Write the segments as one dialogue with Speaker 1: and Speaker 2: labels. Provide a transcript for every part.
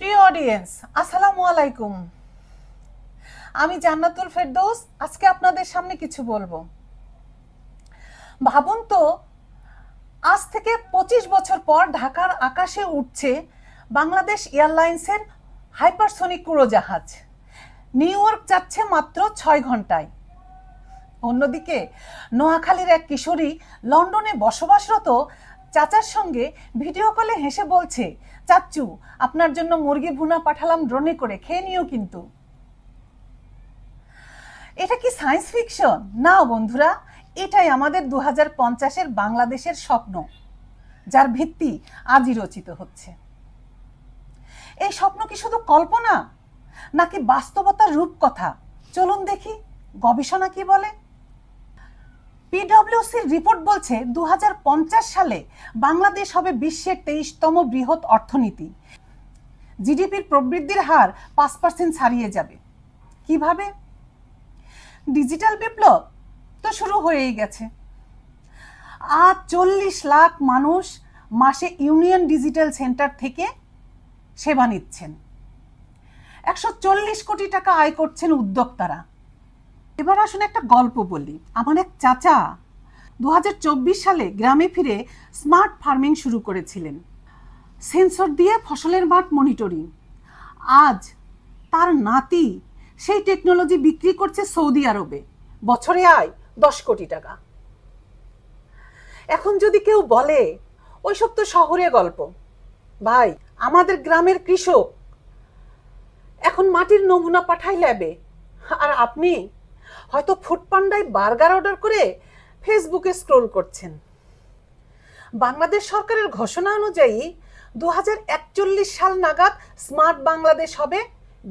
Speaker 1: প্রিয় অডিয়েন্স, আসসালামু আলাইকুম। আমি জান্নাতুল ফেরদৌস। আজকে আপনাদের সামনে কিছু বলবো। ভাবুন তো, আজ থেকে 25 বছর পর ঢাকার আকাশে উঠছে বাংলাদেশ এয়ারলাইন্সের হাইপারসোনিক উড়োজাহাজ। নিউ ইয়র্ক যাচ্ছে মাত্র 6 ঘন্টায়। অন্যদিকে নোয়াখালীর এক কিশোরী লন্ডনে বসবাসরত চাচার সঙ্গে ভিডিও কলে হেসে বলছে, চাচ্চু, আপনার জন্য মুরগি ভুনা পাঠালাম ড্রোনে করে, খেয়ে নিও কিন্তু। এটা কি সায়েন্স ফিকশন? না বন্ধুরা, এটাই আমাদের 2050-এর বাংলাদেশের স্বপ্ন, যার ভিত্তি আজই রচিত হচ্ছে। এই স্বপ্ন কি শুধু কল্পনা, নাকি বাস্তবতার রূপকথা? চলুন দেখি গবেষণা কি বলে। পিডব্লিউসির রিপোর্ট বলছে 2050 সালে বাংলাদেশ হবে বিশ্বের 23তম বৃহৎ অর্থনীতি। জিডিপির প্রবৃদ্ধির হার 5% ছাড়িয়ে যাবে। কিভাবে? ডিজিটাল বিপ্লব তো শুরু হয়েই গেছে। আজ 40 লাখ মানুষ মাসে ইউনিয়ন ডিজিটাল সেন্টার থেকে সেবা নিচ্ছেন। 140 কোটি টাকা আয় করছেন উদ্যোক্তারা। এবার আসুন একটা গল্প বলি। আমার এক চাচা 2024 সালে গ্রামে ফিরে স্মার্ট ফার্মিং শুরু করেছিলেন, সেন্সর দিয়ে ফসলের মাঠ মনিটরিং। আজ তার নাতি সেই টেকনোলজি বিক্রি করছে সৌদি আরবে, বছরে আয় 10 কোটি টাকা। এখন যদি কেউ বলে ওইসব তো শহরে গল্প, ভাই, আমাদের গ্রামের কৃষক এখন মাটির নমুনা পাঠায় ল্যাবে, আর আপনি হয়তো ফুডপান্ডায় বার্গার অর্ডার করে ফেসবুকে স্ক্রোল করছেন। বাংলাদেশ সরকারের ঘোষণা অনুযায়ী 2041 সাল নাগাদ স্মার্ট বাংলাদেশ হবে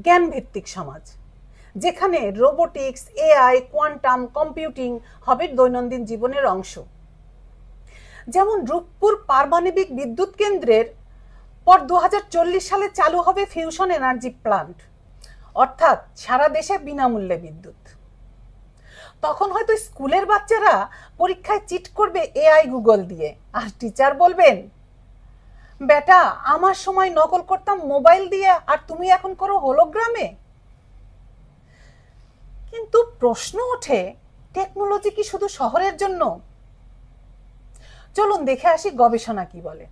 Speaker 1: জ্ঞান ভিত্তিক সমাজ, যেখানে রোবোটিক্স, এআই, কোয়ান্টাম কম্পিউটিং হবে দৈনন্দিন জীবনের অংশ। যেমন রূপপুর পারমাণবিক বিদ্যুৎ কেন্দ্রের পর 2040 সালে চালু হবে ফিউশন এনার্জি প্লান্ট, অর্থাৎ সারা দেশে বিনামূল্যে বিদ্যুৎ। তখন হয়তো স্কুলের বাচ্চারা পরীক্ষায় চিট করবে এআই গুগল দিয়ে, আর টিচার বলবেন, বেটা, আমার সময় নকল করতাম মোবাইল দিয়ে, আর তুমি এখন করো হোলোগ্রামে। কিন্তু প্রশ্ন ওঠে, টেকনোলজি কি শুধু শহরের জন্য? চলুন দেখে আসি গবেষণা কি বলে।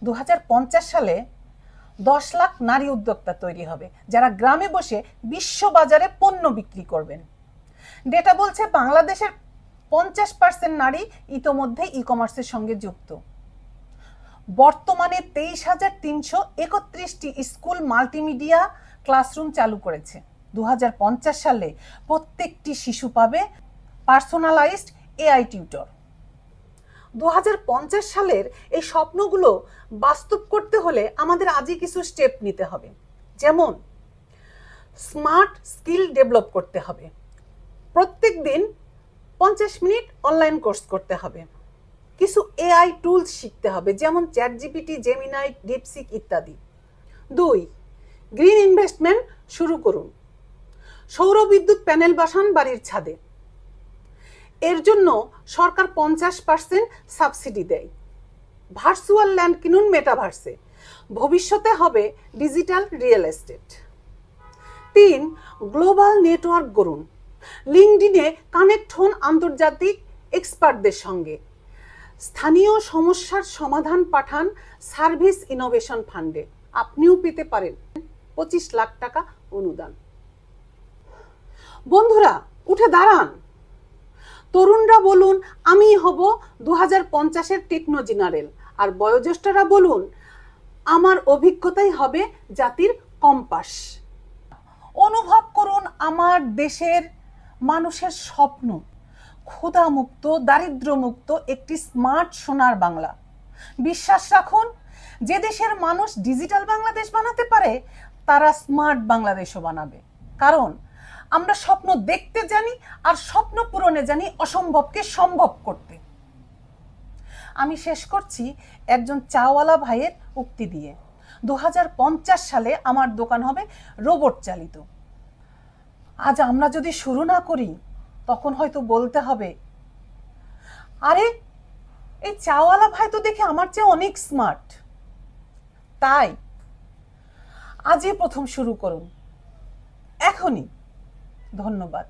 Speaker 1: 2050 সালে 10 লাখ নারী উদ্যোক্তা তৈরি হবে, যারা গ্রামে বসে বিশ্ববাজারে পণ্য বিক্রি করবেন। ডেটা বলছে বাংলাদেশের 50% নারী ইতোমধ্যে ই কমার্সের সঙ্গে যুক্ত। বর্তমানে 23,331টি স্কুল মাল্টিমিডিয়া ক্লাসরুম চালু করেছে। 2050 সালে প্রত্যেকটি শিশু পাবে পার্সোনালাইজড এআই টিউটর। 2050 সালের এই স্বপ্নগুলো বাস্তব করতে হলে আমাদের আজই কিছু স্টেপ নিতে হবে। যেমন স্মার্ট স্কিল ডেভেলপ করতে হবে, প্রত্যেক দিন 50 মিনিট অনলাইন কোর্স করতে হবে, কিছু এআই টুলস শিখতে হবে, যেমন চ্যাটজিপিটি, জেমিনাই, ডিপসিক ইত্যাদি। 2, গ্রিন ইনভেস্টমেন্ট শুরু করুন। সৌর বিদ্যুৎ প্যানেল বসান বাড়ির ছাদে। এর জন্য সরকার 50% সাবসিডি দেয়। ভার্চুয়াল ল্যান্ড কিনুন মেটাভার্সে, ভবিষ্যতে হবে digital real estate. 3, global network গড়ুন। লিঙ্কডিনে কানেক্ট হন আন্তর্জাতিক এক্সপার্টদের সঙ্গে। স্থানীয় সমস্যার সমাধান পাঠান সার্ভিস ইনোভেশন ফান্ডে, আপনিও পেতে পারেন 25 লাখ টাকা অনুদান। বন্ধুরা, উঠে দাঁড়ান। তরুণরা বলুন, আমি হব 2050-এর টেকনো জেনারেল, আর বয়োজ্যেষ্ঠরা বলুন, আমার অভিজ্ঞতাই হবে জাতির কম্পাস। অনুভব করুন আমার দেশের মানুষের স্বপ্ন, ক্ষুধামুক্ত, দারিদ্র্যমুক্ত একটি স্মার্ট সোনার বাংলা। বিশ্বাস রাখুন, যে দেশের মানুষ ডিজিটাল বাংলাদেশ বানাতে পারে, তারা স্মার্ট বাংলাদেশও বানাবে। কারণ আমরা স্বপ্ন দেখতে জানি, আর স্বপ্ন পূরণে জানি অসম্ভবকে সম্ভব করতে। আমি শেষ করছি একজন চাওয়ালা ভাইয়ের উক্তি দিয়ে। 2050 সালে আমার দোকান হবে রোবট চালিত। আজ আমরা যদি শুরু না করি, তখন হয়তো বলতে হবে, আরে, এই চাওয়ালা ভাই তো দেখে আমার চেয়ে অনেক স্মার্ট। তাই আজই প্রথম শুরু করুন, এখনই। ধন্যবাদ।